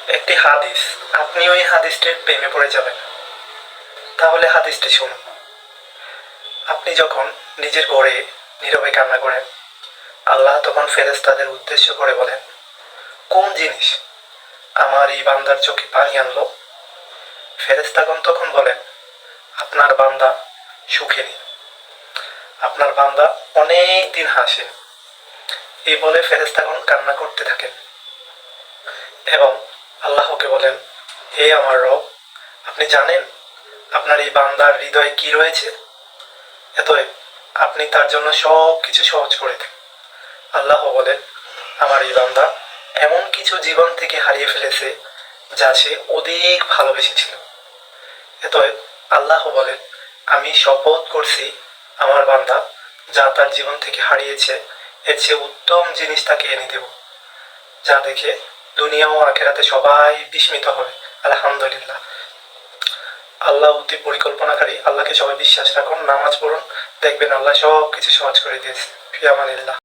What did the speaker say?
একটি হাদিস, আপনি ওই হাদিসটির প্রেমে পড়ে যাবেন। তাহলে হাদিসটি শুনুন। আপনি যখন নিজের ঘরে নীরবে কান্না করেন, আল্লাহ তখন ফেরেশতাদের উদ্দেশ্য করে বলেন, কোন জিনিস আমার এই বান্দার চোখে পানি আনলো? ফেরেশতাগণ তখন বলেন, আপনার বান্দা সুখে নেই, আপনার বান্দা অনেক দিন হাসেন। এই বলে ফেরেশতাগণ কান্না করতে থাকেন এবং আল্লাহকে বলেন, হে আমার রব, আপনি জানেন আপনার এই বান্দার হৃদয়ে কি রয়েছে, অতএব আপনি তার জন্য সব কিছু সহজ করে দেন। আল্লাহ বলেন, আমার এই বান্দা এমন কিছু জীবন থেকে হারিয়ে ফেলেছে যা সে অধিক ভালোবেসেছিল। অতএব আল্লাহ বলেন, আমি শপথ করছি আমার বান্দা যা তার জীবন থেকে হারিয়েছে এর চেয়ে উত্তম জিনিস তাকে এনে দেব, যা দেখে দুনিয়া ও আখেরাতে সবাই বিস্মিত হবে। আলহামদুলিল্লাহ। আল্লাহ অতি পরিকল্পনাকারী। আল্লাহকে সবাই বিশ্বাস রাখুন, নামাজ পড়ুন, দেখবেন আল্লাহ সব কিছু সহজ করে দিয়েছে। ফি আমানিল্লাহ।